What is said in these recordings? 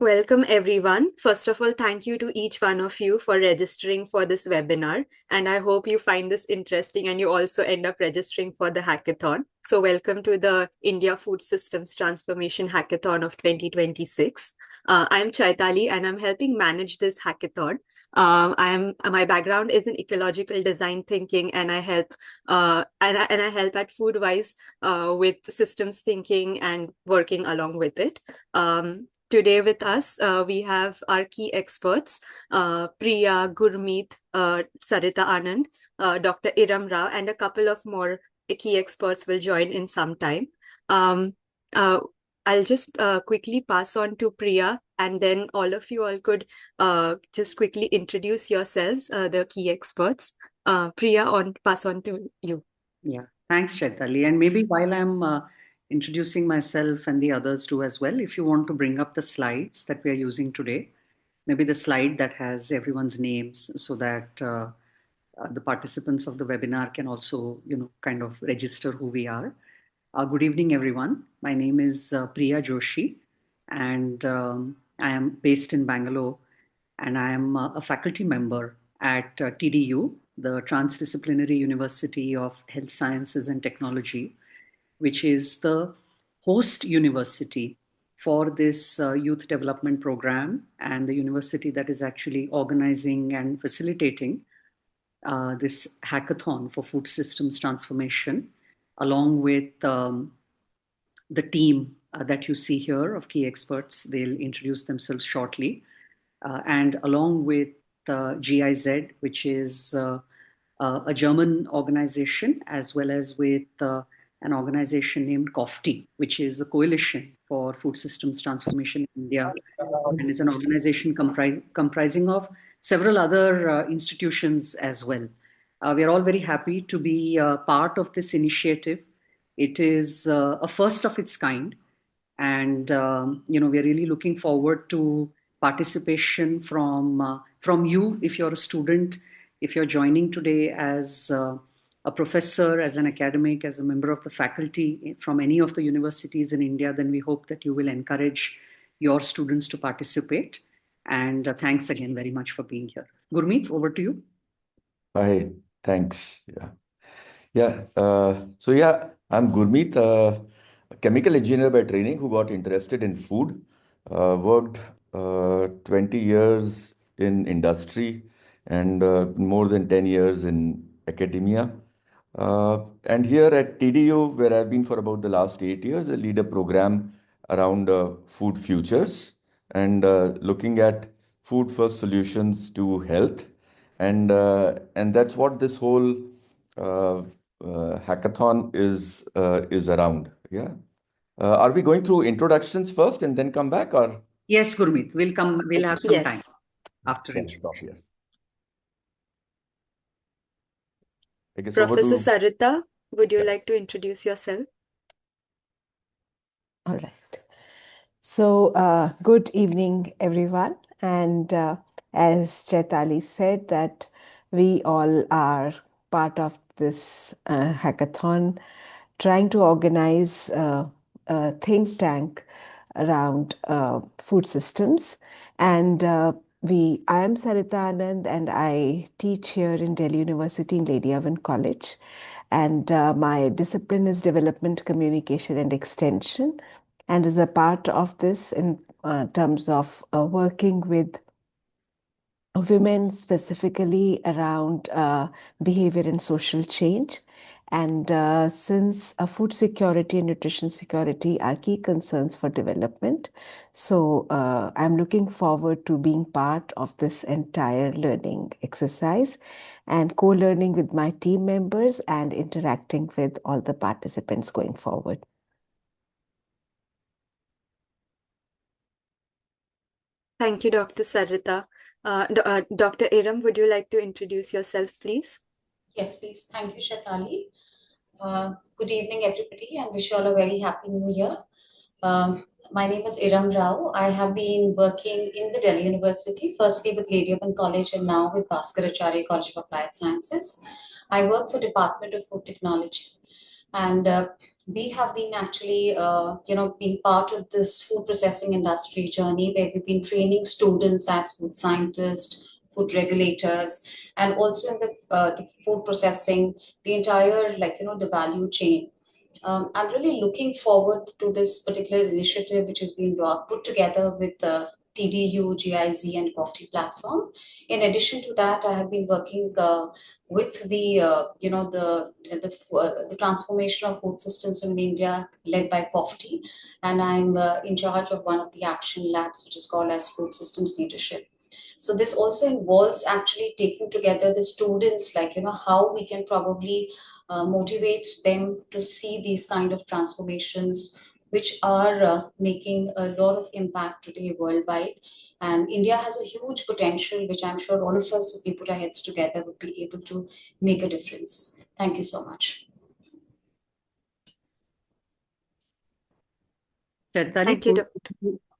Welcome everyone. First of all, thank you to each one of you for registering for this webinar. And I hope you find this interesting and you also end up registering for the hackathon. So welcome to the India Food Systems Transformation Hackathon of 2026. I'm Chaitali and I'm helping manage this hackathon. My background is in ecological design thinking, and I help I help at Foodwise with systems thinking and working along with it. Today with us, we have our key experts, Priya, Gurmeet, Sarita Anand, Dr. Eram Rao, and a couple of more key experts will join in some time. Um, uh, I'll just quickly pass on to Priya, and then all of you all could just quickly introduce yourselves, the key experts. Priya, pass on to you. Yeah, thanks, Chaitali. And maybe while I'm introducing myself and the others too as well, if you want to bring up the slides that we are using today, maybe the slide that has everyone's names so that the participants of the webinar can also, kind of register who we are. Good evening, everyone. My name is Priya Joshi, and I am based in Bangalore, and I am a faculty member at TDU, the Transdisciplinary University of Health Sciences and Technology, which is the host university for this youth development program, and the university that is actually organizing and facilitating this hackathon for food systems transformation, along with the team that you see here of key experts. They'll introduce themselves shortly. And along with GIZ, which is a German organization, as well as with an organization named COFTI, which is a coalition for food systems transformation in India, and is an organization comprising of several other institutions as well. We are all very happy to be part of this initiative. It is a first of its kind, and we are really looking forward to participation from you if you're a student, if you're joining today as a professor, as an academic, as a member of the faculty from any of the universities in India. Then we hope that you will encourage your students to participate. And thanks again very much for being here. Gurmeet, over to you. Hi, thanks. Yeah. I'm Gurmeet, a chemical engineer by training who got interested in food. Worked 20 years in industry and more than 10 years in academia. And here at TDU, where I've been for about the last 8 years, I lead a program around food futures and looking at food first solutions to health. And that's what this whole hackathon is around. Yeah. Are we going through introductions first and then come back, or? Yes, Gurmeet, we'll have some time after introduction. Yes. I guess Professor Sarita, would you like to introduce yourself? All right. So, good evening, everyone. And as Chaitali said, that we all are part of this hackathon, trying to organize a think tank around food systems. And I am Sarita Anand, and I teach here in Delhi University in Lady Irwin College. And my discipline is development, communication, and extension. And as a part of this, in terms of working with women specifically around behavior and social change. And since food security and nutrition security are key concerns for development, so I'm looking forward to being part of this entire learning exercise and co-learning with my team members and interacting with all the participants going forward. Thank you, Dr. Sarita. Dr. Eram, would you like to introduce yourself, please? Yes, please. Thank you, Chaitali. Good evening, everybody, and wish you all a very happy new year. My name is Eram Rao. I have been working in the Delhi University, firstly with Lady Irwin College and now with Bhaskaracharya College of Applied Sciences. I work for Department of Food Technology. And we have been actually, being part of this food processing industry journey where we've been training students as food scientists, food regulators, and also in the food processing, the entire, the value chain. I'm really looking forward to this particular initiative, which has been put together with the TDU, GIZ, and COFTI platform. In addition to that, I have been working with the transformation of food systems in India, led by COFTI, and I'm in charge of one of the action labs, which is called as Food Systems Leadership. So this also involves actually taking together the students, how we can probably motivate them to see these kind of transformations, which are making a lot of impact today worldwide. And India has a huge potential, which I'm sure all of us, if we put our heads together, would be able to make a difference. Thank you so much. Chaitali, Thank you.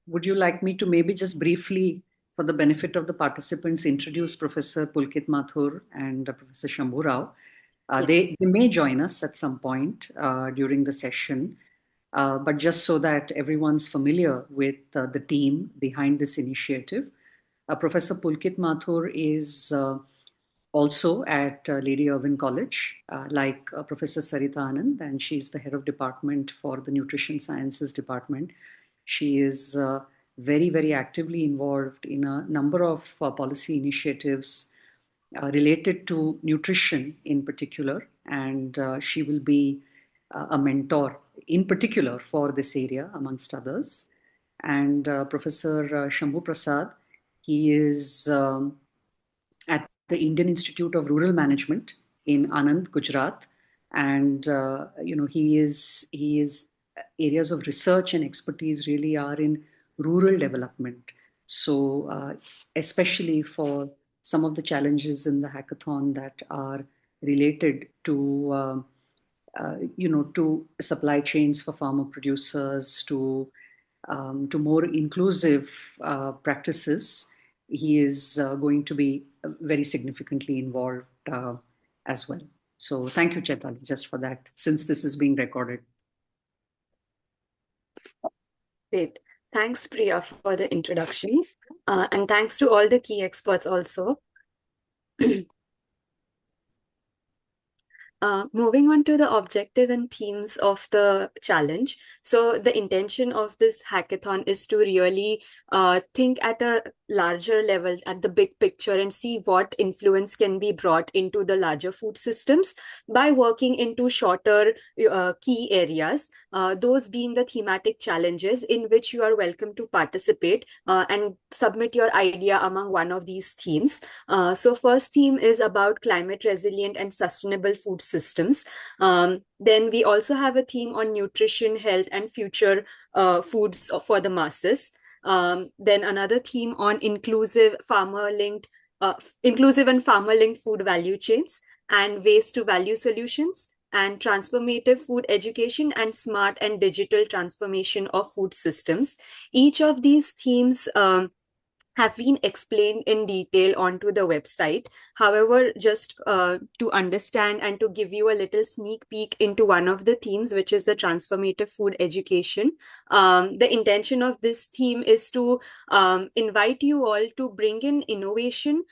would you like me to maybe just briefly, for the benefit of the participants, introduce Professor Pulkit Mathur and Professor Shambu Rao? Yes. They may join us at some point during the session, but just so that everyone's familiar with the team behind this initiative, Professor Pulkit Mathur is also at Lady Irwin College, like Professor Sarita Anand, and she's the head of department for the Nutrition Sciences Department. She is very, very actively involved in a number of policy initiatives related to nutrition in particular, and she will be a mentor in particular for this area, amongst others. And Professor Shambu Prasad, he is at the Indian Institute of Rural Management in Anand, Gujarat, and he is areas of research and expertise really are in rural development. So especially for some of the challenges in the hackathon that are related to to supply chains for farmer producers, to more inclusive practices, he is going to be very significantly involved as well. So thank you, Chaitali, just for that, since this is being recorded. Great. Thanks, Priya, for the introductions. And thanks to all the key experts also. Moving on to the objective and themes of the challenge. So the intention of this hackathon is to really think at a larger level, at the big picture, and see what influence can be brought into the larger food systems by working into shorter key areas, those being the thematic challenges in which you are welcome to participate and submit your idea among one of these themes. So first theme is about climate resilient and sustainable food systems. Then we also have a theme on nutrition, health, and future foods for the masses. Then another theme on inclusive and farmer-linked food value chains and waste to value solutions, and transformative food education and smart and digital transformation of food systems. Each of these themes have been explained in detail onto the website. However, just to understand and to give you a little sneak peek into one of the themes, which is the transformative food education, the intention of this theme is to invite you all to bring in innovation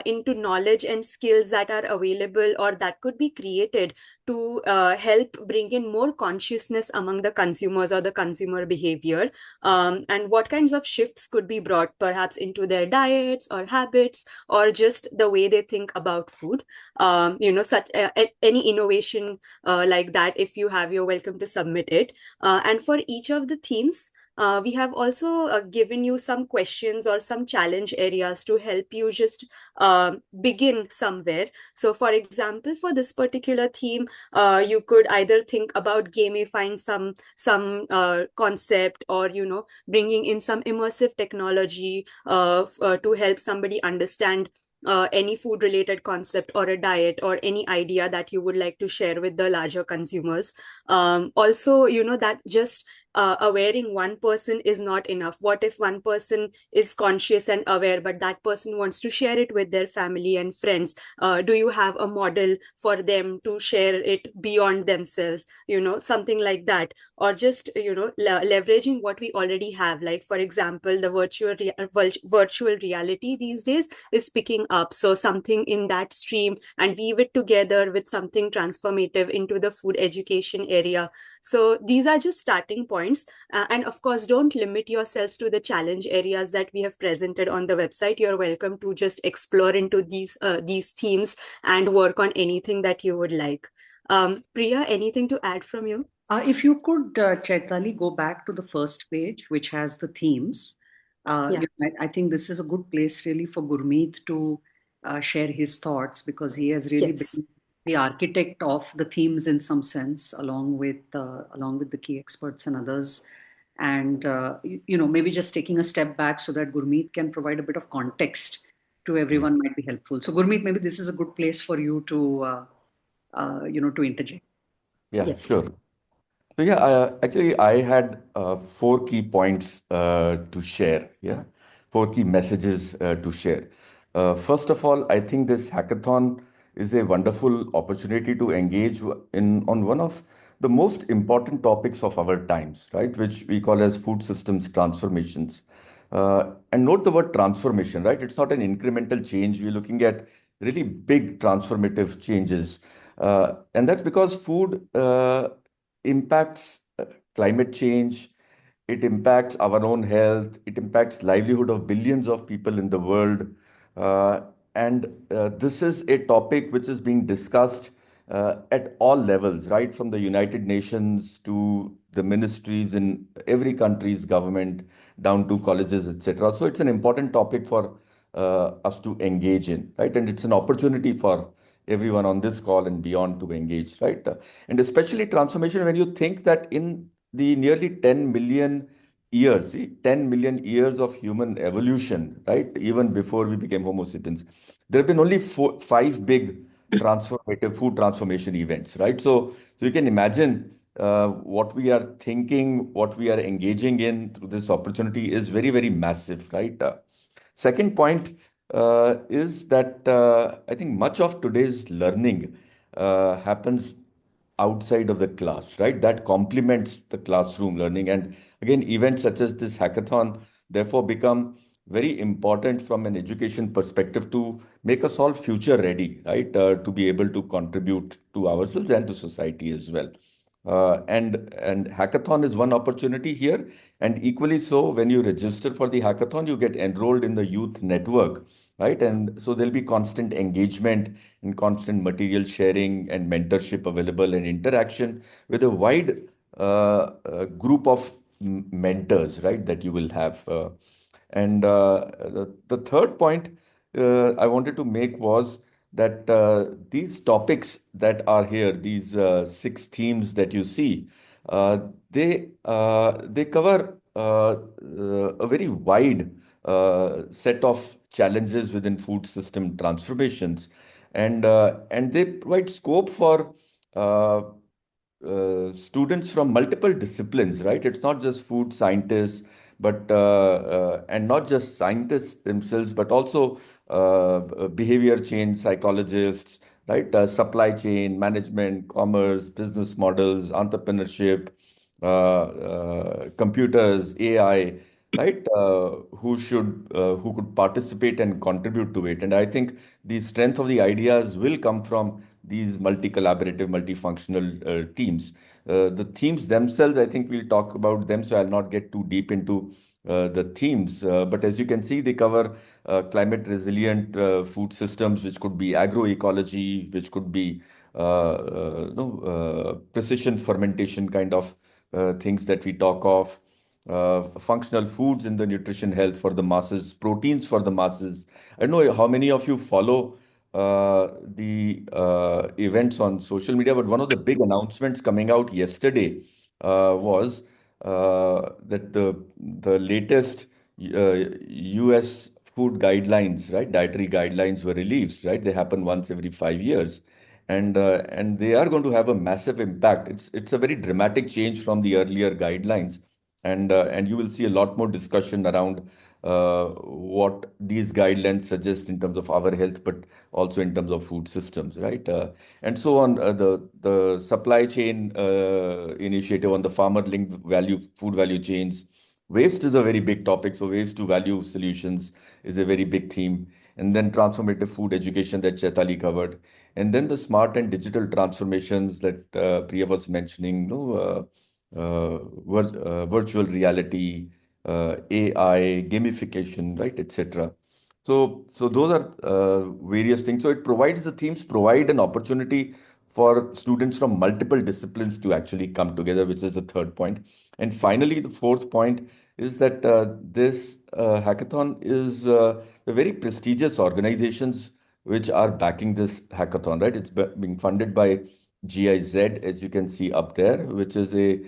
into knowledge and skills that are available or that could be created to help bring in more consciousness among the consumers or the consumer behavior, and what kinds of shifts could be brought perhaps into their diets or habits or just the way they think about food. Such any innovation like that, if you have, you're welcome to submit it. And for each of the themes, we have also given you some questions or some challenge areas to help you just begin somewhere. So for example, for this particular theme, you could either think about gamifying some concept, or bringing in some immersive technology to help somebody understand any food related concept or a diet or any idea that you would like to share with the larger consumers. Also, that just awareing one person is not enough? What if one person is conscious and aware, but that person wants to share it with their family and friends? Do you have a model for them to share it beyond themselves? Something like that. Or just, leveraging what we already have. Like, for example, the virtual reality these days is picking up. So something in that stream, and weave it together with something transformative into the food education area. So these are just starting points. And of course, don't limit yourselves to the challenge areas that we have presented on the website. You're welcome to just explore into these themes and work on anything that you would like. Priya, anything to add from you? If you could, Chaitali, go back to the first page, which has the themes. Yeah. I think this is a good place really for Gurmeet to share his thoughts, because he has really Yes. been the architect of the themes in some sense, along with the key experts and others. And maybe just taking a step back so that Gurmeet can provide a bit of context to everyone might be helpful. So Gurmeet, maybe this is a good place for you to interject. Yeah, Yes. sure. So yeah, actually, I had four key points to share. Yeah, four key messages to share. First of all, I think this hackathon is a wonderful opportunity to engage in on one of the most important topics of our times, right? Which we call as food systems transformations. And note the word transformation, right? It's not an incremental change. We're looking at really big transformative changes. And that's because food impacts climate change, it impacts our own health, it impacts livelihood of billions of people in the world. Uh, and this is a topic which is being discussed at all levels, right from the United Nations to the ministries in every country's government, down to colleges, etc. So it's an important topic for us to engage in, right? And it's an opportunity for everyone on this call and beyond to engage, right? And especially transformation, when you think that in the nearly 10 million years, see, 10 million years of human evolution, right? Even before we became Homo sapiens, there have been only five big transformative food transformation events, right? So you can imagine what we are thinking, what we are engaging in through this opportunity is very, very massive, right? Second point is that I think much of today's learning happens outside of the class, right? That complements the classroom learning. And again, events such as this hackathon therefore become very important from an education perspective to make us all future ready, right? To be able to contribute to ourselves and to society as well. And hackathon is one opportunity here, and equally so, when you register for the hackathon, you get enrolled in the youth network, right? And so there'll be constant engagement and constant material sharing and mentorship available and interaction with a wide group of mentors, right? That you will have. And the third point I wanted to make was that these topics that are here, these six themes that you see, uh, they cover a very wide set of challenges within food system transformations, and they provide scope for students from multiple disciplines, right? It's not just food scientists, but and not just scientists themselves, but also behavior change psychologists, right? Supply chain management, commerce, business models, entrepreneurship, computers, AI, right? Who could participate and contribute to it. And I think the strength of the ideas will come from these multi-collaborative, multifunctional teams. The themes themselves, I think we'll talk about them, so I'll not get too deep into the themes. But as you can see, they cover climate resilient food systems, which could be agroecology, which could be precision fermentation kind of things that we talk of, functional foods in the nutrition health for the masses, proteins for the masses. I don't know how many of you follow the events on social media, but one of the big announcements coming out yesterday was that the latest US food guidelines, right, dietary guidelines were released, right? They happen once every 5 years, and they are going to have a massive impact. It's a very dramatic change from the earlier guidelines, and you will see a lot more discussion around what these guidelines suggest in terms of our health, but also in terms of food systems, right? And so on. The supply chain initiative on the farmer-linked food value chains. Waste is a very big topic, so waste to value solutions is a very big theme. And then transformative food education that Chaitali covered. And then the smart and digital transformations that Priya was mentioning, virtual reality, AI, gamification, right, etc. So those are various things. So it provides the themes provide an opportunity for students from multiple disciplines to actually come together, which is the third point. And finally, the fourth point is that this hackathon is the very prestigious organizations which are backing this hackathon, right? It's being funded by GIZ, as you can see up there, which is a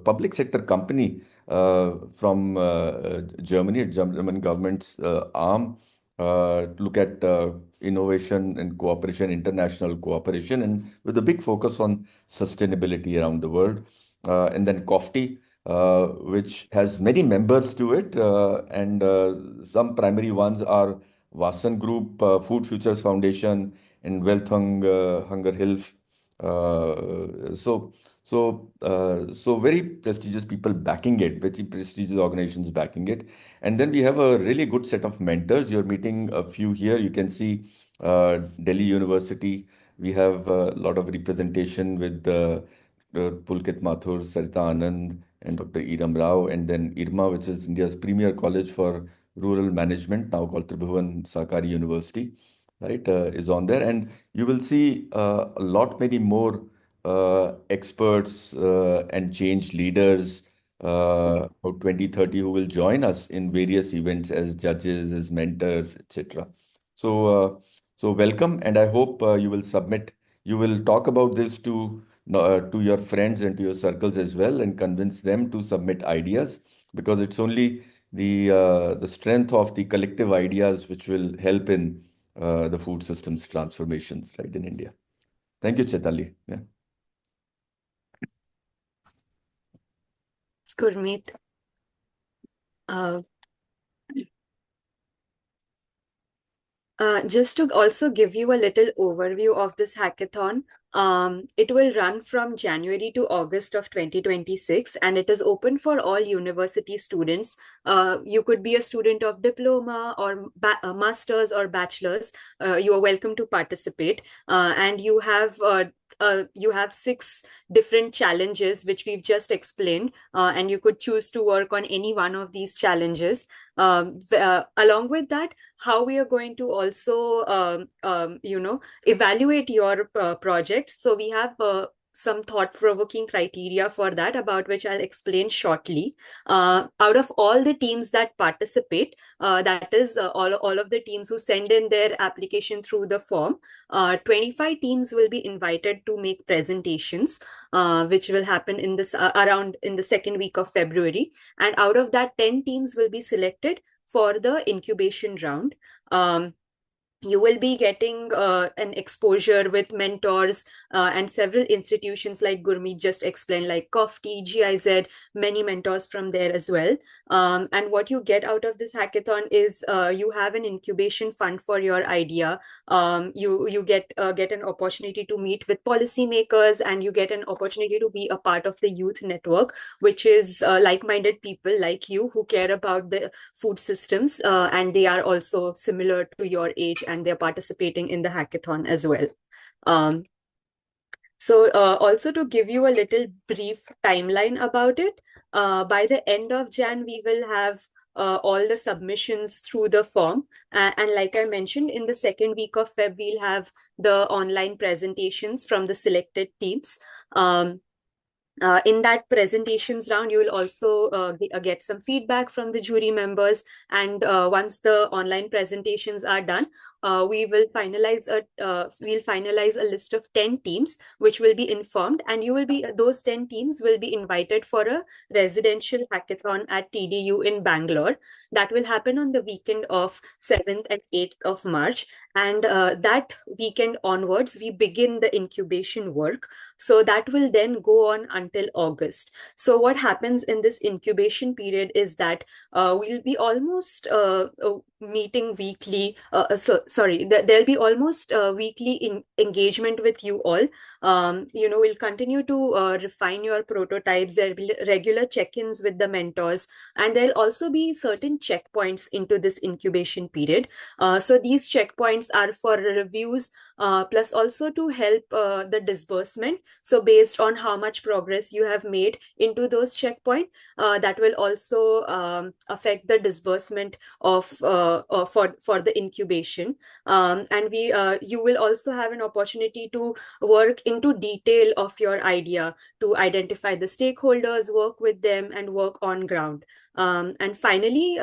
public sector company from Germany, German government's arm, look at innovation and cooperation, international cooperation, and with a big focus on sustainability around the world. And then COFTI, which has many members to it, and some primary ones are Vasan Group, Food Futures Foundation, and Hunger Hilf. So very prestigious people backing it, very prestigious organizations backing it. And then we have a really good set of mentors. You're meeting a few here. You can see Delhi University. We have a lot of representation with Pulkit Mathur, Sarita Anand, and Dr. Eram Rao, and then IRMA, which is India's premier college for rural management, now called Tribhuvan Sahakari University, right, is on there. And you will see a lot many more experts and change leaders about 2030 who will join us in various events as judges, as mentors, etc. So welcome, and I hope you will talk about this to your friends and to your circles as well, and convince them to submit ideas, because it's only the strength of the collective ideas which will help in the food systems transformations, right, in India. Thank you, Chaitali. Yeah. Gurmeet. Uh, just to also give you a little overview of this hackathon, it will run from January to August of 2026, and it is open for all university students. You could be a student of diploma or master's or bachelor's. You are welcome to participate, and you have 6 different challenges which we've just explained, and you could choose to work on any one of these challenges. Along with that, how we are going to also evaluate your project. So we have some thought-provoking criteria for that, about which I'll explain shortly. Out of all the teams that participate, that is all of the teams who send in their application through the form, 25 teams will be invited to make presentations, which will happen in this around in the second week of February. And out of that, 10 teams will be selected for the incubation round. You will be getting an exposure with mentors and several institutions like Gurmeet just explained, like COFTI, GIZ, many mentors from there as well. And what you get out of this hackathon is you have an incubation fund for your idea. You get an opportunity to meet with policymakers, and you get an opportunity to be a part of the youth network, which is like-minded people like you who care about the food systems, and they are also similar to your age, and they're participating in the hackathon as well. So also to give you a little brief timeline about it, by the end of Jan, we will have all the submissions through the form. And like I mentioned, in the second week of Feb, we'll have the online presentations from the selected teams. In that presentations round, you will also get some feedback from the jury members. And once the online presentations are done, we will finalize a list of 10 teams, which will be informed, and those 10 teams will be invited for a residential hackathon at TDU in Bangalore. That will happen on the weekend of 7th and 8th of March. And that weekend onwards, we begin the incubation work. So that will then go on until August. So what happens in this incubation period is that we'll be almost meeting weekly. There'll be almost weekly engagement with you all. We'll continue to refine your prototypes. There'll be regular check-ins with the mentors, and there'll also be certain checkpoints into this incubation period. So these checkpoints are for reviews, plus also to help the disbursement. So based on how much progress you have made into those checkpoints, that will also affect the disbursement of for the incubation. And you will also have an opportunity to work into detail of your idea, to identify the stakeholders, work with them, and work on ground. And finally,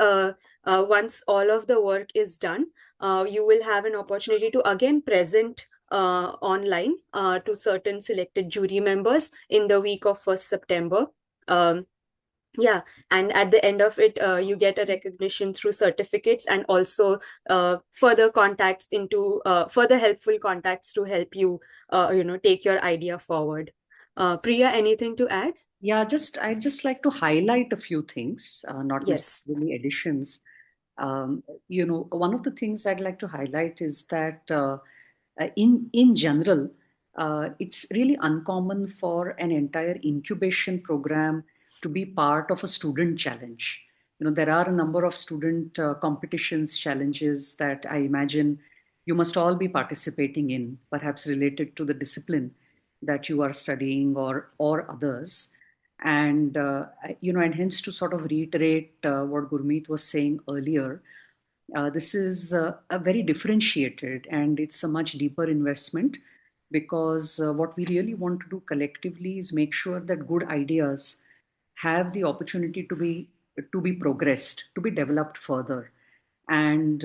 once all of the work is done, you will have an opportunity to again present online to certain selected jury members in the week of 1st September. Yeah, and at the end of it, you get a recognition through certificates, and also further helpful contacts to help you, take your idea forward. Priya, anything to add? Yeah, I'd just like to highlight a few things, not Yes. necessarily additions. One of the things I'd like to highlight is that in general, it's really uncommon for an entire incubation program to be part of a student challenge. There are a number of student competitions, challenges that I imagine you must all be participating in, perhaps related to the discipline that you are studying or others. And hence, to sort of reiterate what Gurmeet was saying earlier, this is a very differentiated, and it's a much deeper investment, because what we really want to do collectively is make sure that good ideas have the opportunity to be progressed, to be developed further. And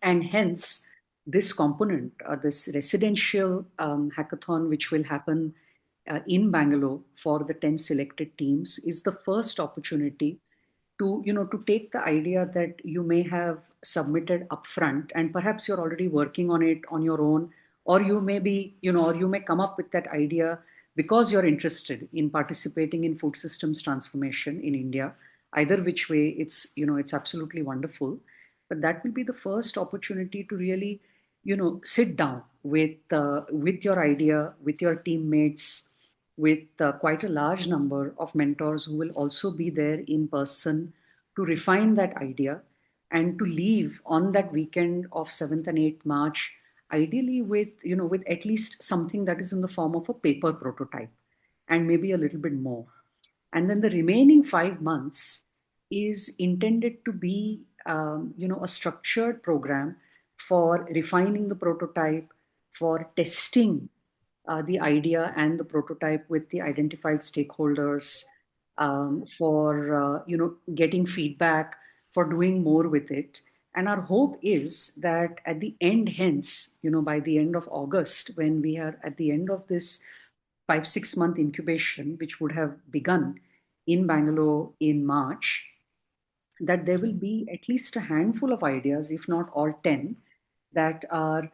hence, this component, this residential hackathon, which will happen in Bangalore for the 10 selected teams, is the first opportunity to take the idea that you may have submitted upfront, and perhaps you're already working on it on your own, or you may be, or you may come up with that idea because you're interested in participating in food systems transformation in India. Either which way, it's absolutely wonderful. But that will be the first opportunity to really, sit down with your idea, with your teammates, with quite a large number of mentors who will also be there in person to refine that idea, and to leave on that weekend of 7th and 8th March, ideally with at least something that is in the form of a paper prototype, and maybe a little bit more. And then the remaining 5 months is intended to be a structured program for refining the prototype, for testing the idea and the prototype with the identified stakeholders, for getting feedback, for doing more with it. And our hope is that at the end, hence, by the end of August, when we are at the end of this 5-6 month incubation, which would have begun in Bangalore in March, that there will be at least a handful of ideas, if not all 10, that are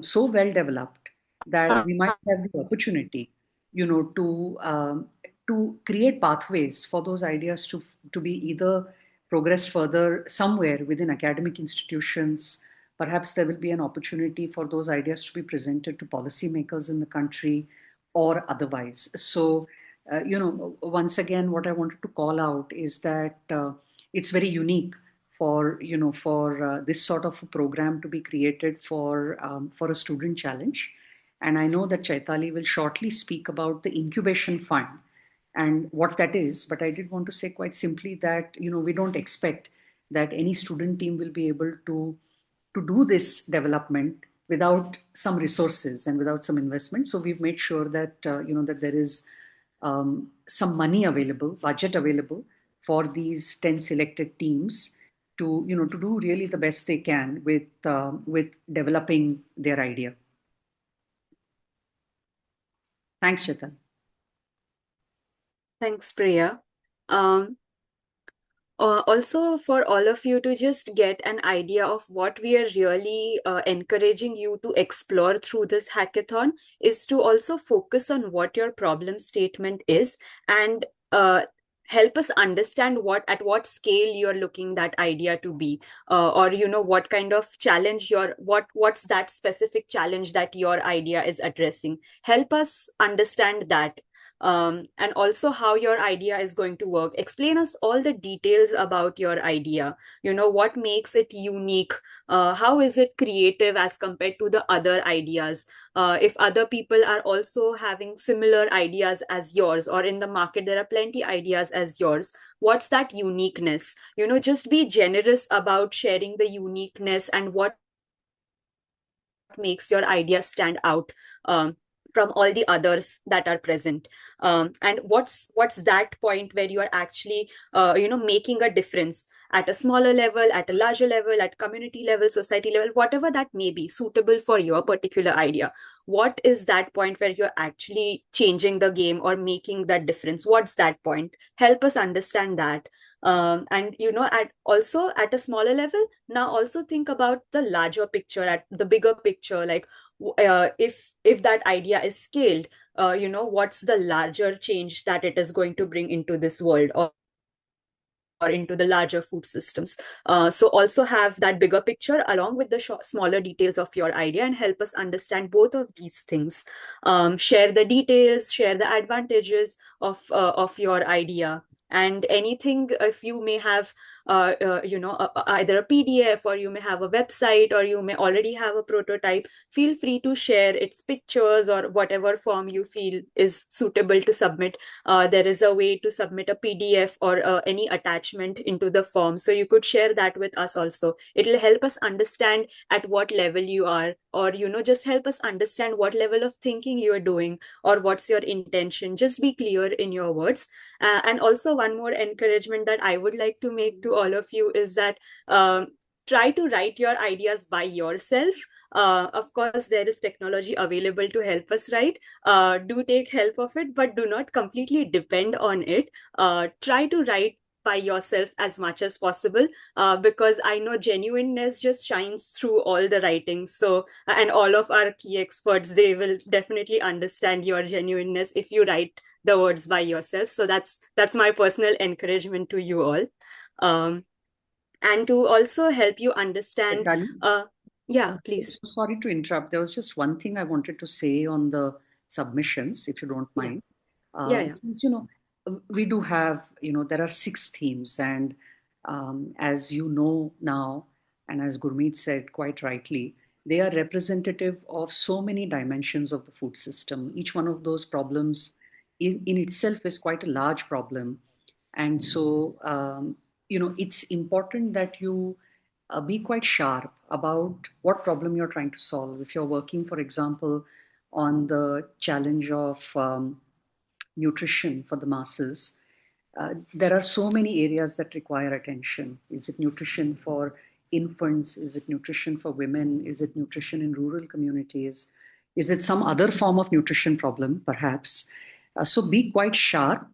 so well developed that we might have the opportunity, to create pathways for those ideas to be either progressed further somewhere within academic institutions. Perhaps there will be an opportunity for those ideas to be presented to policymakers in the country, or otherwise. So, once again, what I wanted to call out is that it's very unique for this sort of a program to be created for a student challenge. And I know that Chaitali will shortly speak about the incubation fund and what that is. But I did want to say quite simply that we don't expect that any student team will be able to do this development without some resources and without some investment. So we've made sure that that there is some money available, budget available for these 10 selected teams to do really the best they can with developing their idea. Thanks, Chetan. Thanks, Priya. Um, Also, for all of you to just get an idea of what we are really encouraging you to explore through this hackathon is to also focus on what your problem statement is and help us understand what scale you're looking that idea to be, or what kind of challenge what's that specific challenge that your idea is addressing. Help us understand that, and also how your idea is going to work. Explain us all the details about your idea. What makes it unique? How is it creative as compared to the other ideas? If other people are also having similar ideas as yours, or in the market there are plenty ideas as yours, what's that uniqueness? Just be generous about sharing the uniqueness and what makes your idea stand out from all the others that are present. And what's that point where you are actually making a difference at a smaller level, at a larger level, at community level, society level, whatever that may be suitable for your particular idea. What is that point where you're actually changing the game or making that difference? What's that point? Help us understand that. And at a smaller level, now also think about the larger picture, at the bigger picture, like if that idea is scaled, what's the larger change that it is going to bring into this world, or into the larger food systems. So also have that bigger picture along with the smaller details of your idea, and help us understand both of these things. Share the details, share the advantages of your idea. And anything, if you may have either a PDF, or you may have a website, or you may already have a prototype, feel free to share its pictures or whatever form you feel is suitable to submit. There is a way to submit a PDF or any attachment into the form. So you could share that with us also. It'll help us understand at what level you are, or just help us understand what level of thinking you are doing, or what's your intention. Just be clear in your words. And also, one more encouragement that I would like to make to all of you is that try to write your ideas by yourself. Of course, there is technology available to help us write. Do take help of it, but do not completely depend on it. Try to write by yourself as much as possible, because I know genuineness just shines through all the writings. So, and all of our key experts, they will definitely understand your genuineness if you write the words by yourself. So that's my personal encouragement to you all. And to also help you understand, please. Sorry to interrupt. There was just one thing I wanted to say on the submissions, if you don't mind. Because, we do have, there are 6 themes, and as you know now, and as Gurmeet said quite rightly, they are representative of so many dimensions of the food system. Each one of those problems in itself is quite a large problem. And so, it's important that you be quite sharp about what problem you're trying to solve. If you're working, for example, on the challenge of nutrition for the masses, there are so many areas that require attention. Is it nutrition for infants? Is it nutrition for women? Is it nutrition in rural communities? Is it some other form of nutrition problem, perhaps? So be quite sharp,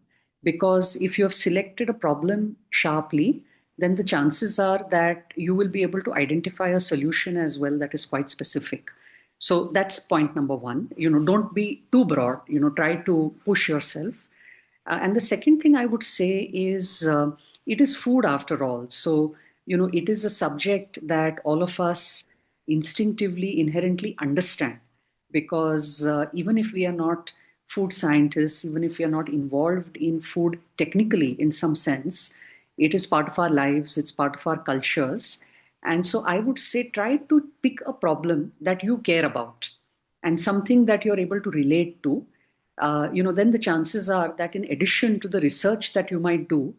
because if you have selected a problem sharply, then the chances are that you will be able to identify a solution as well that is quite specific. So that's point number 1. Don't be too broad. Try to push yourself. And the second thing I would say is it is food after all. So, it is a subject that all of us instinctively, inherently understand, because even if we are not food scientists, even if we are not involved in food technically in some sense, it is part of our lives, it's part of our cultures. And so I would say try to pick a problem that you care about and something that you're able to relate to. Then the chances are that in addition to the research that you might do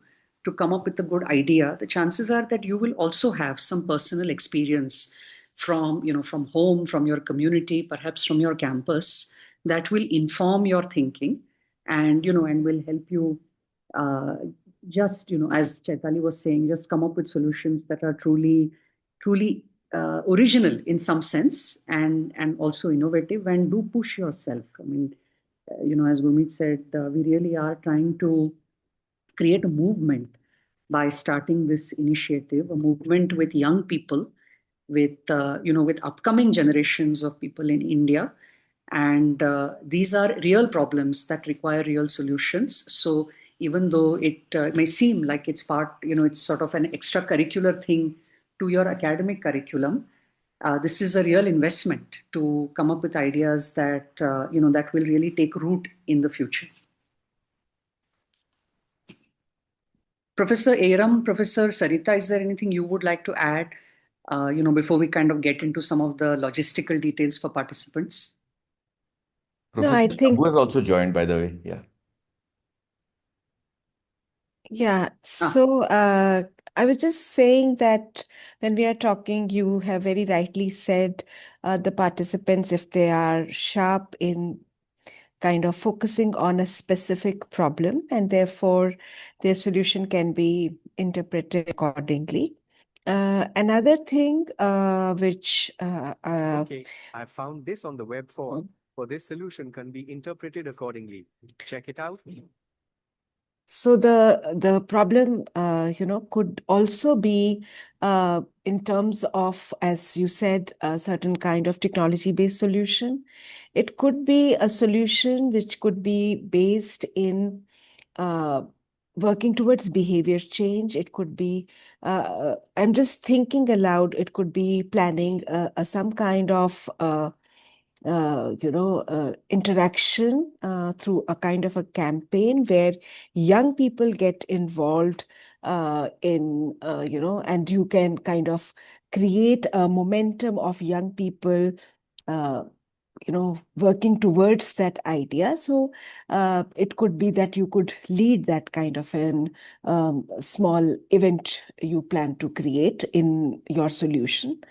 to come up with a good idea, the chances are that you will also have some personal experience from home, from your community, perhaps from your campus, that will inform your thinking and will help you just, as Chaitali was saying, just come up with solutions that are truly original in some sense, and also innovative, and do push yourself. I mean, as Gurmeet said, we really are trying to create a movement by starting this initiative, a movement with young people, with upcoming generations of people in India, and these are real problems that require real solutions. So even though it may seem like it's it's sort of an extracurricular thing to your academic curriculum, this is a real investment to come up with ideas that that will really take root in the future. Professor Eram, Professor Sarita, is there anything you would like to add, before we kind of get into some of the logistical details for participants? No, Professor I think, Shambu has also joined, by the way. Yeah. yeah. Ah, So I was just saying that when we are talking, you have very rightly said the participants, if they are sharp in kind of focusing on a specific problem, and therefore their solution can be interpreted accordingly. Another thing which Okay, I found this on the web form. For this solution can be interpreted accordingly. Check it out. so the problem could also be in terms of, as you said, a certain kind of technology-based solution. It could be a solution which could be based in uh, working towards behavior change. It could be, I'm just thinking aloud, it could be planning some kind of interaction through a kind of a campaign where young people get involved and you can kind of create a momentum of young people uh, working towards that idea. So it could be that you could lead that kind of an small event you plan to create in your solution.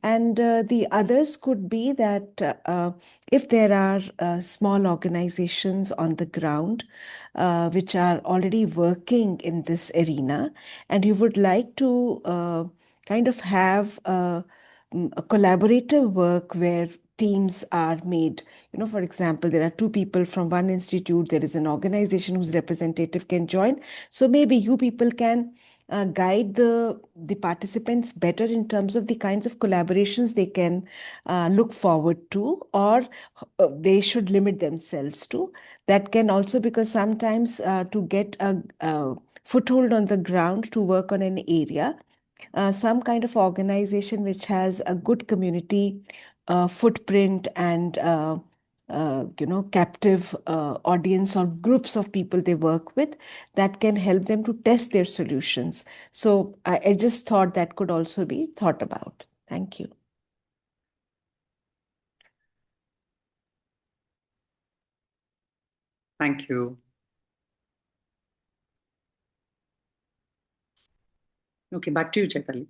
And the others could be that if there are small organizations on the ground which are already working in this arena, and you would like to kind of have a collaborative work where teams are made. For example, there are two people from one institute, there is an organization whose representative can join. So maybe you people can guide the participants better in terms of the kinds of collaborations they can look forward to, or they should limit themselves to. That can also, because sometimes to get a foothold on the ground to work on an area, some kind of organization which has a good community footprint and captive audience or groups of people they work with, that can help them to test their solutions. So I just thought that could also be thought about. Thank you. thank you. Okay, back to you, Chaitali.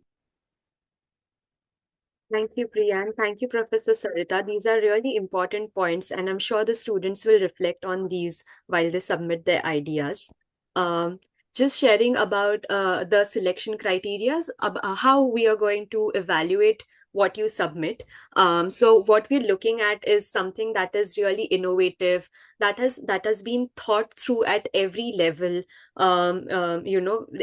Thank you, Priya, and thank you, Professor Sarita. These are really important points, and I'm sure the students will reflect on these while they submit their ideas. Um, just sharing about the selection criteria, how we are going to evaluate what you submit. So what we're looking at is something that is really innovative, that has been thought through at every level.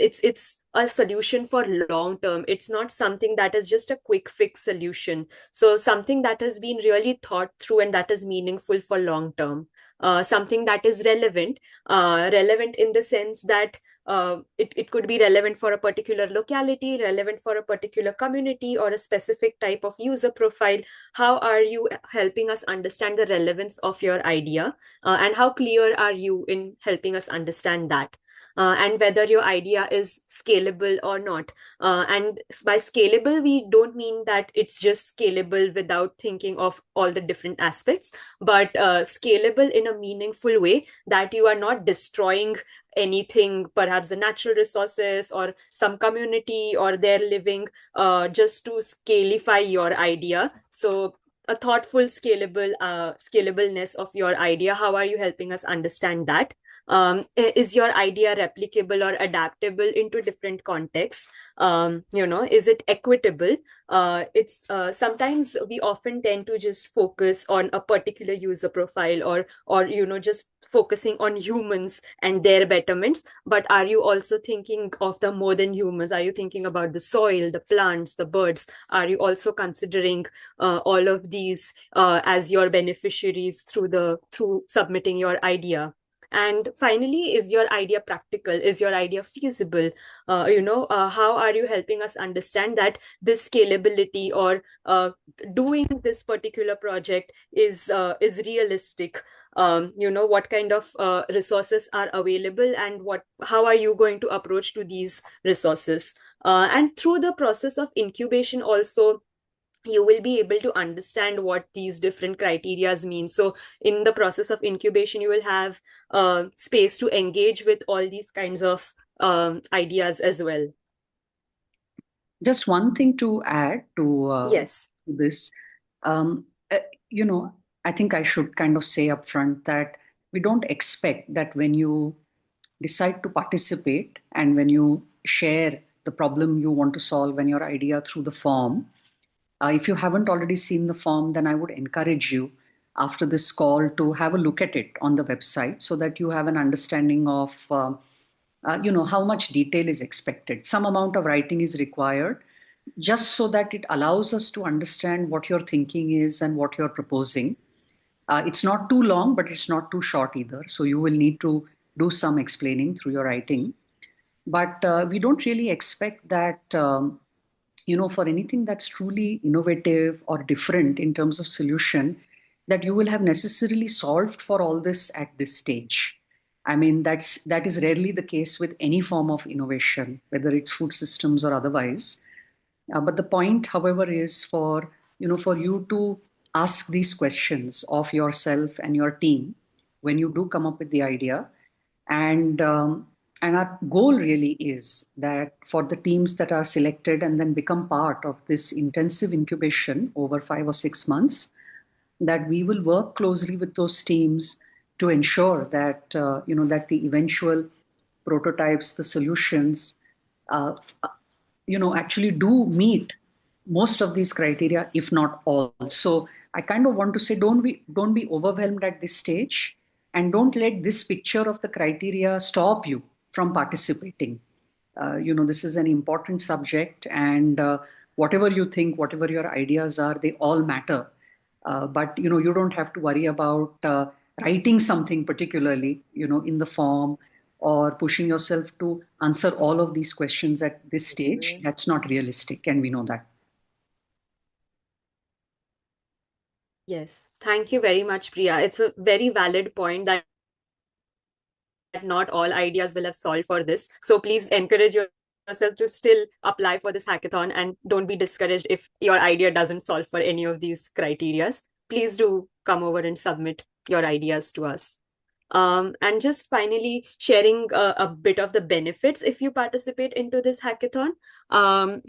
It's a solution for long term. It's not something that is just a quick fix solution. So something that has been really thought through and that is meaningful for long term. Something that is relevant in the sense that it could be relevant for a particular locality, relevant for a particular community, or a specific type of user profile. How are you helping us understand the relevance of your idea? And how clear are you in helping us understand that? And whether your idea is scalable or not. And by scalable, we don't mean that it's just scalable without thinking of all the different aspects, but scalable in a meaningful way, that you are not destroying anything, perhaps the natural resources or some community or their living, just to scalify your idea. So a thoughtful scalableness of your idea, how are you helping us understand that? Is your idea replicable or adaptable into different contexts? Is it equitable? It's sometimes we often tend to just focus on a particular user profile, or just focusing on humans and their betterments. But are you also thinking of the more than humans? Are you thinking about the soil, the plants, the birds? Are you also considering all of these as your beneficiaries through submitting your idea? And finally, is your idea practical? Is your idea feasible? How are you helping us understand that this scalability, or doing this particular project is realistic? What kind of resources are available, and how are you going to approach to these resources? And through the process of incubation also, you will be able to understand what these different criterias mean. So in the process of incubation, you will have space to engage with all these kinds of ideas as well. Just one thing to add Yes. to this. Um, uh, I think I should kind of say upfront that we don't expect that when you decide to participate and when you share the problem you want to solve and your idea through the form, if you haven't already seen the form, then I would encourage you after this call to have a look at it on the website so that you have an understanding of how much detail is expected. Some amount of writing is required just so that it allows us to understand what your thinking is and what you're proposing. It's not too long, but it's not too short either. So you will need to do some explaining through your writing. But we don't really expect that, for anything that's truly innovative or different in terms of solution, that you will have necessarily solved for all this at this stage. I mean, that is rarely the case with any form of innovation, whether it's food systems or otherwise. But the point, however, is for you to ask these questions of yourself and your team when you do come up with the idea, and our goal really is that for the teams that are selected and then become part of this intensive incubation over 5 or 6 months, that we will work closely with those teams to ensure that that the eventual prototypes, the solutions, uh, actually do meet most of these criteria, if not all. So I kind of want to say, don't be overwhelmed at this stage, and don't let this picture of the criteria stop you from participating. This is an important subject, and whatever you think, whatever your ideas are, they all matter. But you don't have to worry about writing something particularly, in the form, or pushing yourself to answer all of these questions at this stage. That's not realistic, and we know that. Yes. Thank you very much, Priya. It's a very valid point that not all ideas will have solved for this. So please encourage yourself to still apply for this hackathon, and don't be discouraged if your idea doesn't solve for any of these criterias. Please do come over and submit your ideas to us. And just finally sharing a bit of the benefits if you participate into this hackathon.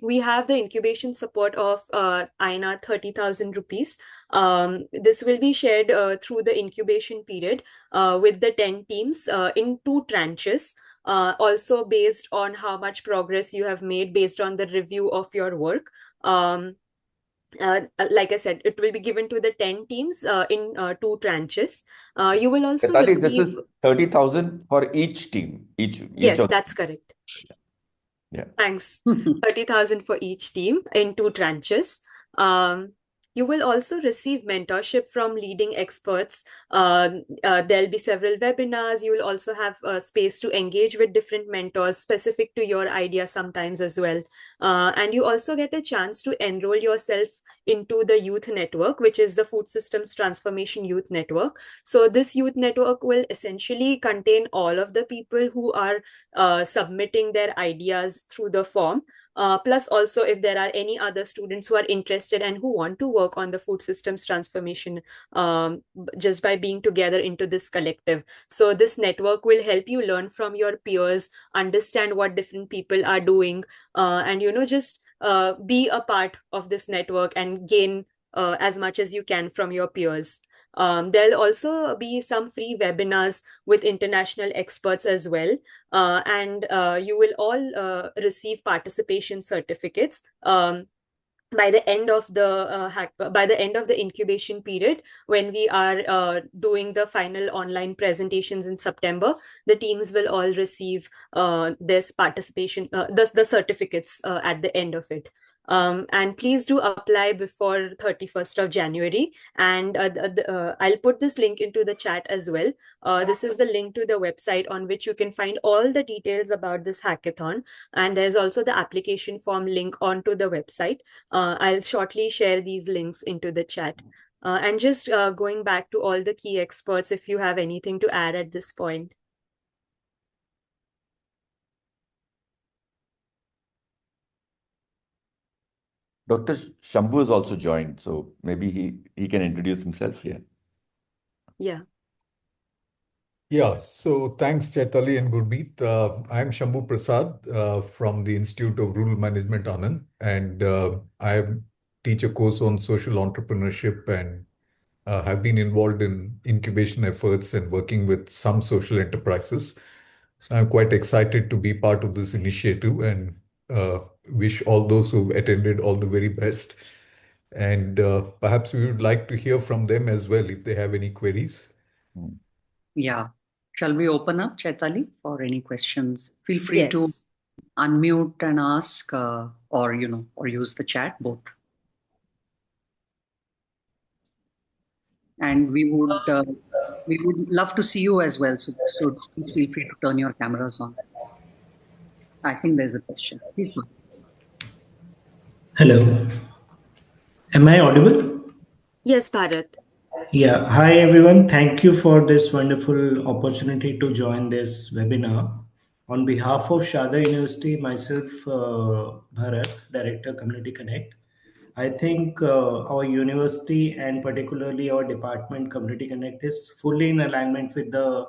We have the incubation support of INR 30,000 rupees. This will be shared through the incubation period with the 10 teams in 2 tranches. Also based on how much progress you have made based on the review of your work. Like I said, it will be given to the 10 teams in 2 tranches. You will also Chaitali, this receive... is 30,000 for each team. Each Yes, of that's correct. Yeah. Thanks. 30,000 for each team in 2 tranches. You will also receive mentorship from leading experts. There'll be several webinars. You will also have space to engage with different mentors specific to your idea sometimes as well. And you also get a chance to enroll yourself into the youth network, which is the Food Systems Transformation Youth Network. So this youth network will essentially contain all of the people who are submitting their ideas through the form. Plus also if there are any other students who are interested and who want to work on the food systems transformation just by being together into this collective. So this network will help you learn from your peers, understand what different people are doing, and just be a part of this network and gain as much as you can from your peers. There'll also be some free webinars with international experts as well. And you will all receive participation certificates. By the end of the incubation period, when we are doing the final online presentations in September, the teams will all receive this participation the certificates at the end of it. And please do apply before 31st of January. And I'll put this link into the chat as well. This is the link to the website on which you can find all the details about this hackathon. And there's also the application form link onto the website. I'll shortly share these links into the chat. And just going back to all the key experts, if you have anything to add at this point. Dr. Shambu has also joined, so maybe he can introduce himself here. Yeah. Yeah, so thanks, Chaitali and Gurmeet. I'm Shambu Prasad from the Institute of Rural Management, Anand, and I teach a course on social entrepreneurship and have been involved in incubation efforts and working with some social enterprises. So I'm quite excited to be part of this initiative and wish all those who've attended all the very best. And perhaps we would like to hear from them as well if they have any queries. Yeah. Shall we open up, Chaitali, for any questions? Feel free to Yes. unmute and ask, or use the chat, both. And we would love to see you as well. So please feel free to turn your cameras on. I think there's a question. Please go. Hello. Am I audible? Yes, Bharat. Yeah. Hi, everyone. Thank you for this wonderful opportunity to join this webinar. On behalf of Shada University, myself, Bharat, Director Community Connect, I think our university and particularly our department, Community Connect, is fully in alignment with the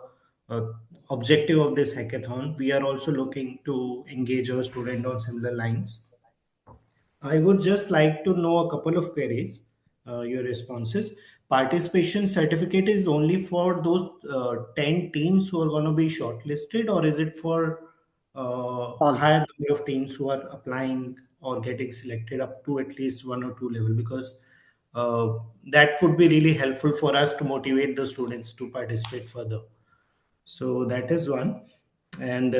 objective of this hackathon. We are also looking to engage our student on similar lines. I would just like to know a couple of queries, your responses. Participation certificate is only for those 10 teams who are going to be shortlisted, or is it for higher number of teams who are applying or getting selected up to at least 1 or 2 level? Because that would be really helpful for us to motivate the students to participate further. So that is one. And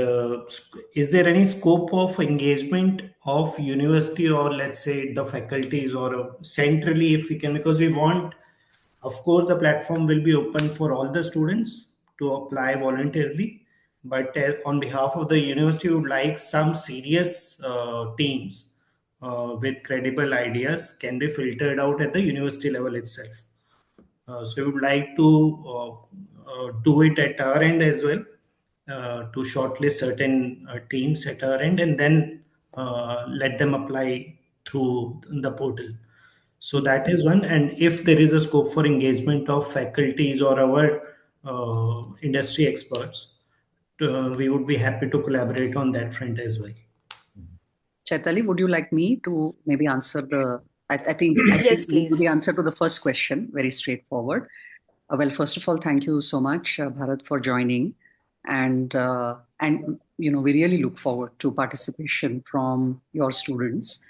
is there any scope of engagement of university, or let's say the faculties, or centrally, if we can, because we want, of course, the platform will be open for all the students to apply voluntarily. But on behalf of the university, we would like some serious teams with credible ideas can be filtered out at the university level itself. So we would like to do it at our end as well, to shortlist certain teams at our end, and then let them apply through the portal. So that is one. And if there is a scope for engagement of faculties or our industry experts, we would be happy to collaborate on that front as well. Chaitali, would you like me to maybe answer the? I think Yes, please. the answer to the first question, very straightforward. Well, first of all, thank you so much, Bharat, for joining, and we really look forward to participation from your students.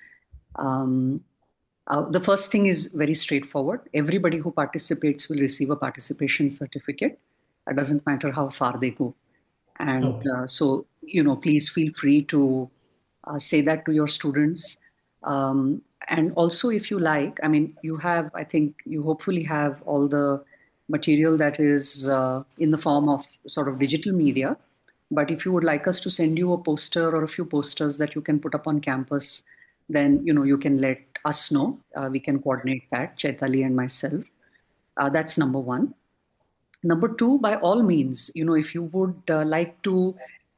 The first thing is very straightforward. Everybody who participates will receive a participation certificate. It doesn't matter how far they go, and so please feel free to say that to your students. And also, if you like, I mean, I think you hopefully have all the material that is in the form of sort of digital media. But if you would like us to send you a poster or a few posters that you can put up on campus, then you can let us know. We can coordinate that, Chaitali and myself. That's number one. Number two, by all means, if you would like to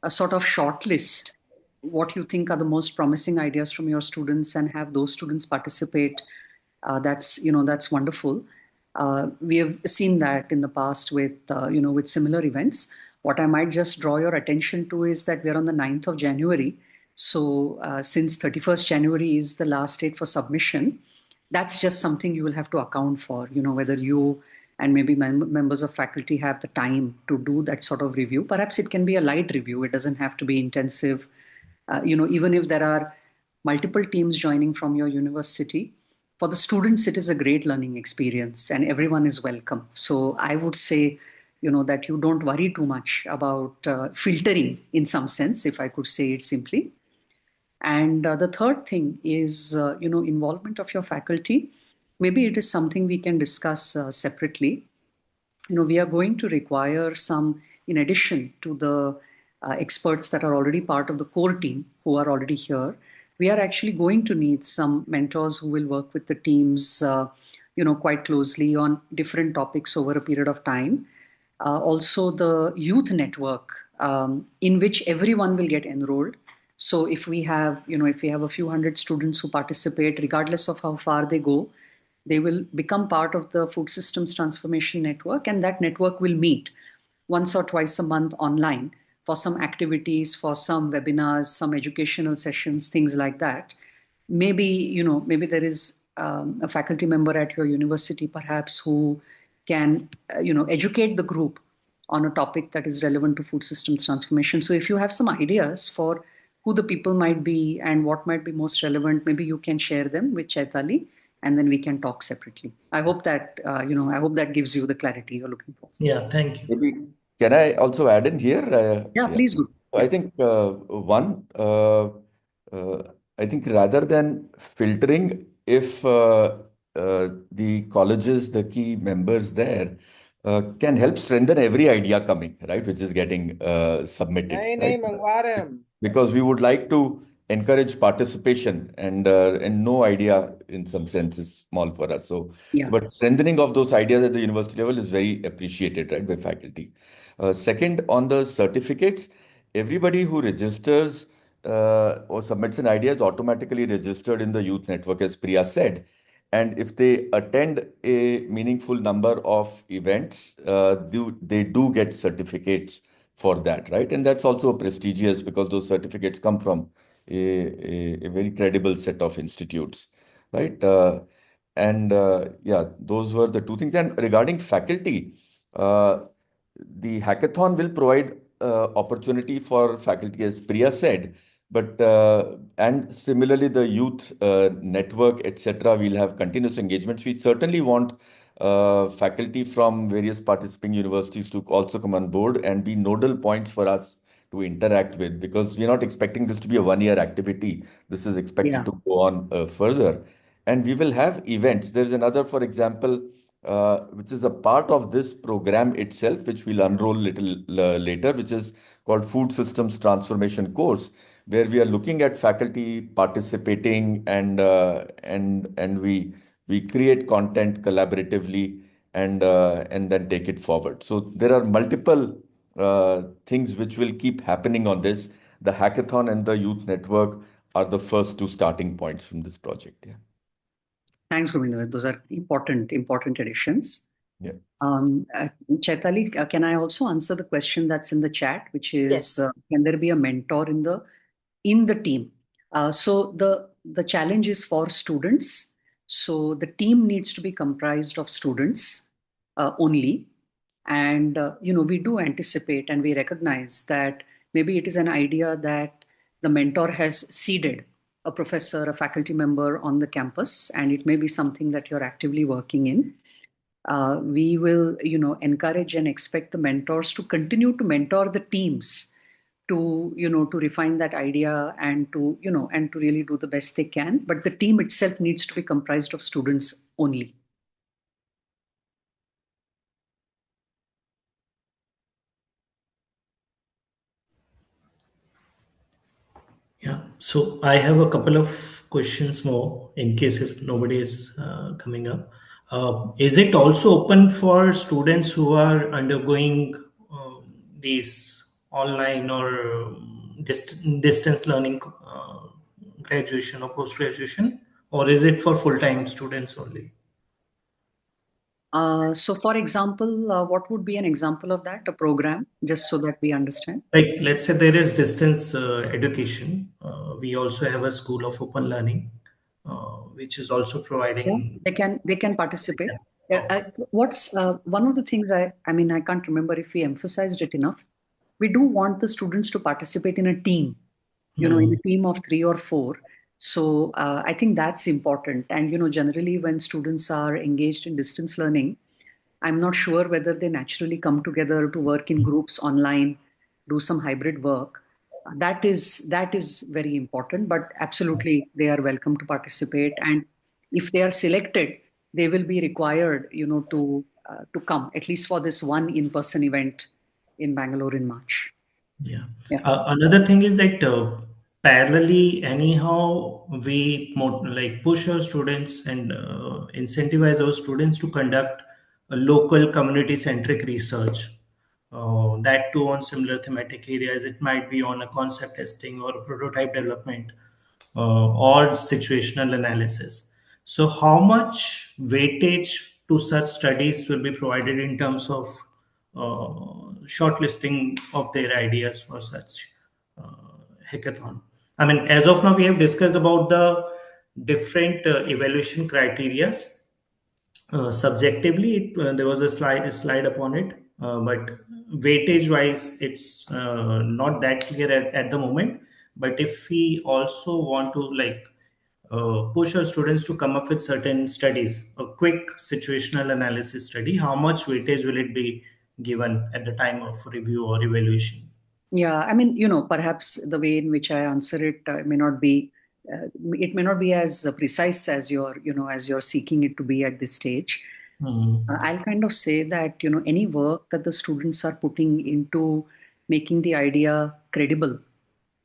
sort of shortlist what you think are the most promising ideas from your students and have those students participate, that's wonderful. We have seen that in the past with similar events. What I might just draw your attention to is that we're on the 9th of January. So since 31st January is the last date for submission, that's just something you will have to account for, whether you and maybe members of faculty have the time to do that sort of review. Perhaps it can be a light review. It doesn't have to be intensive. Even if there are multiple teams joining from your university, for the students, it is a great learning experience and everyone is welcome. So I would say, that you don't worry too much about filtering in some sense, if I could say it simply. And the third thing is, involvement of your faculty. Maybe it is something we can discuss separately. We are going to require some, in addition to the experts that are already part of the core team who are already here, we are actually going to need some mentors who will work with the teams, quite closely on different topics over a period of time. Also the youth network, in which everyone will get enrolled. So if we have a few hundred students who participate, regardless of how far they go, they will become part of the food systems transformation network, and that network will meet once or twice a month online for some activities, for some webinars, some educational sessions, things like that. Maybe there is a faculty member at your university perhaps who can educate the group on a topic that is relevant to food systems transformation. So if you have some ideas for who the people might be and what might be most relevant, maybe you can share them with Chaitali, and then we can talk separately. I hope that gives you the clarity you're looking for. Yeah, thank you. Maybe can I also add in here? Please do. I think I think rather than filtering, if the colleges, the key members there, can help strengthen every idea coming, right, which is getting submitted, right? Because we would like to encourage participation, and no idea in some sense is small for us. So, but strengthening of those ideas at the university level is very appreciated, right, by faculty. Second, on the certificates, everybody who registers or submits an idea is automatically registered in the youth network, as Priya said. And if they attend a meaningful number of events, they do get certificates for that, right? And that's also prestigious because those certificates come from a very credible set of institutes, right? Those were the two things. And regarding faculty, the hackathon will provide opportunity for faculty, as Priya said, but and similarly the youth network, etc. We'll have continuous engagements. We certainly want faculty from various participating universities to also come on board and be nodal points for us to interact with, because we're not expecting this to be a one-year activity. This is expected to go on further. And we will have events. There's another, for example, which is a part of this program itself, which we'll unroll little later, which is called Food Systems Transformation Course, where we are looking at faculty participating, and we create content collaboratively, and then take it forward. So there are multiple things which will keep happening on this. The hackathon and the youth network are the first two starting points from this project. Yeah. Thanks, Gurmeet. Those are important additions. Yeah. Chaitali, can I also answer the question that's in the chat, which is, Yes. Can there be a mentor in the team? So the challenge is for students. So the team needs to be comprised of students only. And, we do anticipate and we recognize that maybe it is an idea that the mentor has seeded a professor, a faculty member on the campus, and it may be something that you're actively working in. We will, encourage and expect the mentors to continue to mentor the teams to refine that idea and to really do the best they can. But the team itself needs to be comprised of students only. Yeah, so I have a couple of questions more in case if nobody is coming up. Is it also open for students who are undergoing these online or distance learning graduation or post-graduation, or is it for full-time students only? So, for example, what would be an example of that, a program, just so that we understand? Like, let's say there is distance education. We also have a school of open learning, which is also providing. They can participate. Yeah, what's one of the things I mean, I can't remember if we emphasized it enough. We do want the students to participate in a team, in Hmm. a team of three or four. So I think that's important. And, generally when students are engaged in distance learning, I'm not sure whether they naturally come together to work in groups online, do some hybrid work. That is very important, but absolutely they are welcome to participate. And if they are selected, they will be required, to come at least for this one in-person event in Bangalore in March. Yeah. Yeah. Another thing is that parallelly, anyhow, we like push our students and incentivize our students to conduct a local community-centric research. That too on similar thematic areas. It might be on a concept testing or prototype development or situational analysis. So, how much weightage to such studies will be provided in terms of shortlisting of their ideas for such uh, hackathon? I mean, as of now, we have discussed about the different evaluation criterias. Subjectively, there was a slide upon it, but weightage wise, it's not that clear at the moment. But if we also want to like push our students to come up with certain studies, a quick situational analysis study, how much weightage will it be given at the time of review or evaluation? Yeah, I mean, perhaps the way in which I answer it may not be, it may not be as precise as you're seeking it to be at this stage. Hmm. I'll kind of say that, any work that the students are putting into making the idea credible,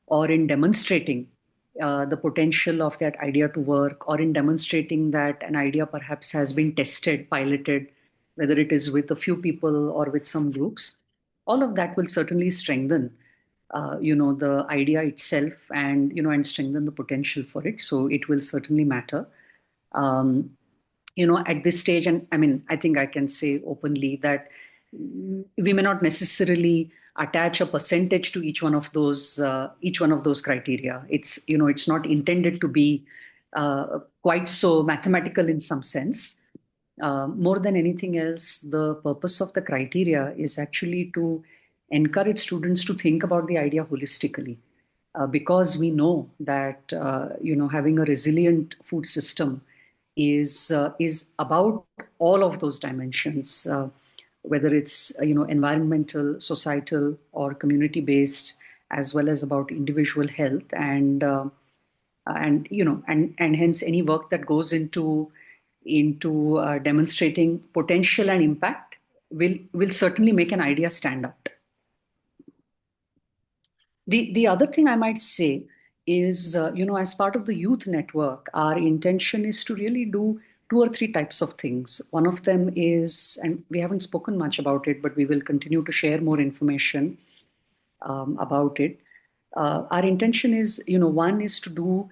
or in demonstrating the potential of that idea to work, or in demonstrating that an idea perhaps has been tested, piloted, whether it is with a few people or with some groups, all of that will certainly strengthen, the idea itself, and strengthen the potential for it. So it will certainly matter. Um, at this stage, and I mean, I think I can say openly that we may not necessarily attach a percentage to each one of those criteria. It's not intended to be quite so mathematical in some sense. More than anything else, the purpose of the criteria is actually to encourage students to think about the idea holistically, because we know that having a resilient food system is about all of those dimensions, whether it's environmental, societal, or community based, as well as about individual health, and hence any work that goes into demonstrating potential and impact will certainly make an idea stand out. The other thing I might say is, as part of the youth network, our intention is to really do two or three types of things. One of them is, and we haven't spoken much about it, but we will continue to share more information about it. Our intention is, one is to do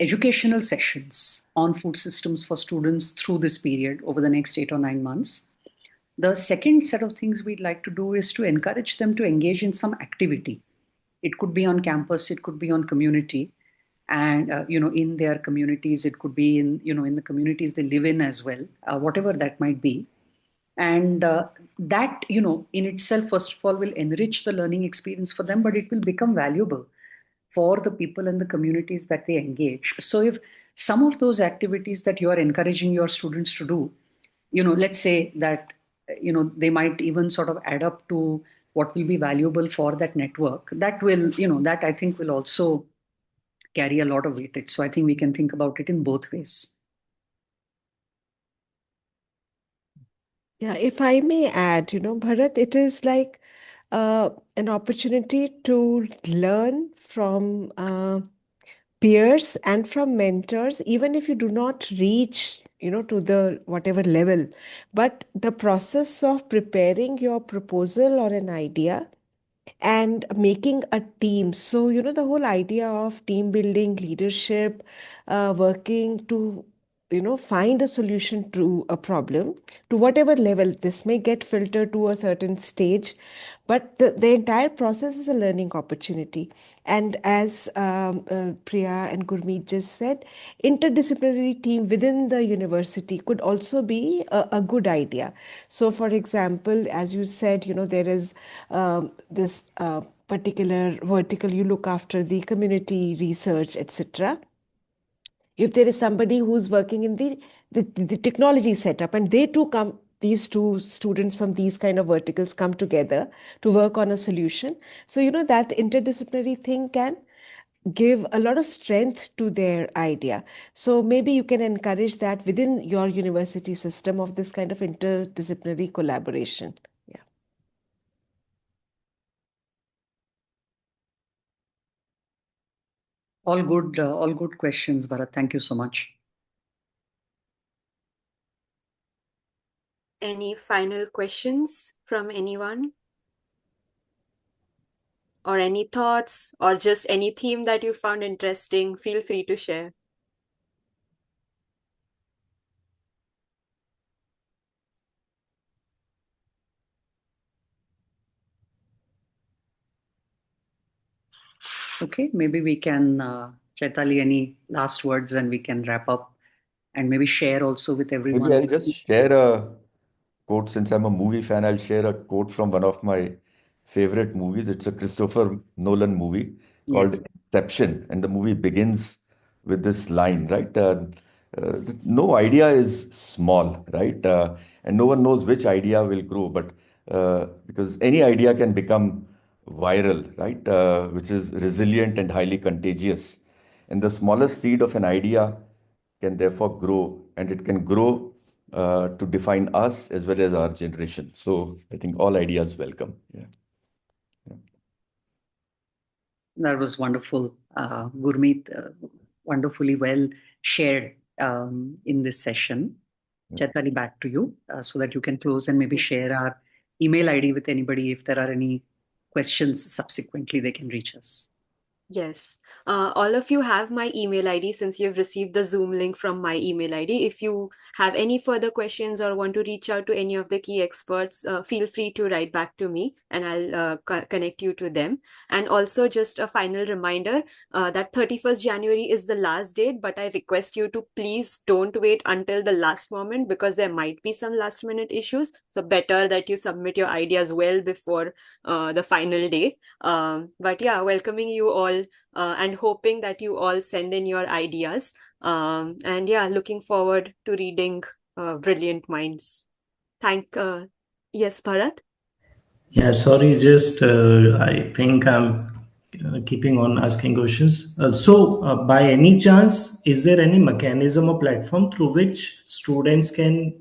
educational sessions on food systems for students through this period over the next 8 or 9 months. The second set of things we'd like to do is to encourage them to engage in some activity. It could be on campus, it could be on community, and in their communities, it could be in the communities they live in as well, whatever that might be. And that, in itself, first of all, will enrich the learning experience for them, but it will become valuable for the people and the communities that they engage. So if some of those activities that you are encouraging your students to do, let's say that they might even sort of add up to what will be valuable for that network, that I think will also carry a lot of weightage. So I think we can think about it in both ways. Yeah, if I may add, Bharat, it is like an opportunity to learn from peers and from mentors, even if you do not reach, to the whatever level. But the process of preparing your proposal or an idea and making a team. So, the whole idea of team building, leadership, working to find a solution to a problem, to whatever level. This may get filtered to a certain stage, but the entire process is a learning opportunity. And as Priya and Gurmeet just said, interdisciplinary team within the university could also be a good idea. So for example, as you said, there is this particular vertical, you look after the community research, etc. If there is somebody who's working in the technology setup, and they too come, these two students from these kind of verticals come together to work on a solution. So that interdisciplinary thing can give a lot of strength to their idea. So maybe you can encourage that within your university system, of this kind of interdisciplinary collaboration. Yeah. All good questions, Bharat. Thank you so much. Any final questions from anyone? Or any thoughts, or just any theme that you found interesting? Feel free to share. Okay, maybe we can, Chaitali, any last words and we can wrap up and maybe share also with Maybe everyone. I'll just share a quote. Since I'm a movie fan, I'll share a quote from one of my favorite movies. It's a Christopher Nolan movie called Yes. Inception, and the movie begins with this line, right? No idea is small, right? And no one knows which idea will grow, but because any idea can become viral, right? Which is resilient and highly contagious. And the smallest seed of an idea can therefore grow, and it can grow to define us as well as our generation. So I think all ideas welcome. Yeah. That was wonderful, Gurmeet. Wonderfully well shared in this session. Chaitali, back to you so that you can close and maybe share our email ID with anybody. If there are any questions subsequently, they can reach us. Yes. All of you have my email ID since you've received the Zoom link from my email ID. If you have any further questions or want to reach out to any of the key experts, feel free to write back to me and I'll connect you to them. And also just a final reminder that 31st January is the last date, but I request you to please don't wait until the last moment because there might be some last minute issues. So better that you submit your ideas well before the final day. But yeah, welcoming you all and hoping that you all send in your ideas. And yeah, looking forward to reading Brilliant Minds. Yes, Bharat? Yeah, sorry, just I think I'm keeping on asking questions. By any chance, is there any mechanism or platform through which students can,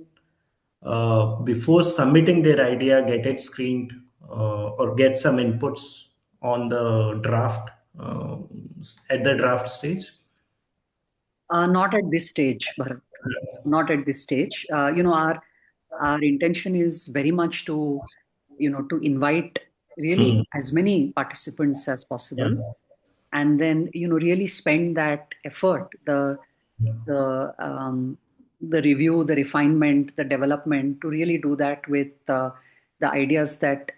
before submitting their idea, get it screened or get some inputs on the draft at the draft stage? Not at this stage, Bharat. Not at this stage. Our intention is very much to to invite really Hmm. as many participants as Yeah. possible, and then really spend that effort, the the review, the refinement, the development, to really do that with the ideas that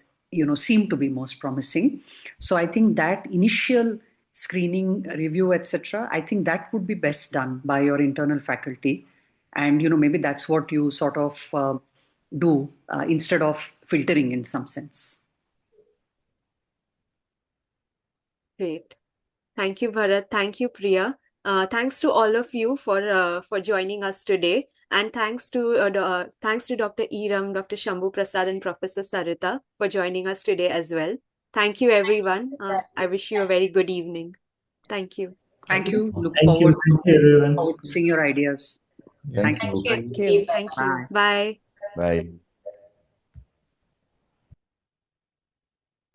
seem to be most promising. So I think that initial screening, review, etc., I think that would be best done by your internal faculty, and maybe that's what you sort of do instead of filtering in some sense. Great. Thank you, Bharat. Thank you, Priya. Thanks to all of you for joining us today, and thanks to Dr. Eram, Dr. Shambu Prasad, and Professor Sarita for joining us today as well. Thank you, everyone. I wish you a very good evening. Thank you. Thank you. Look Thank you. forward Thank you, everyone. to seeing your ideas. Thank Thank you. you. Thank Bye. you. Thank you. Bye. Bye. Bye.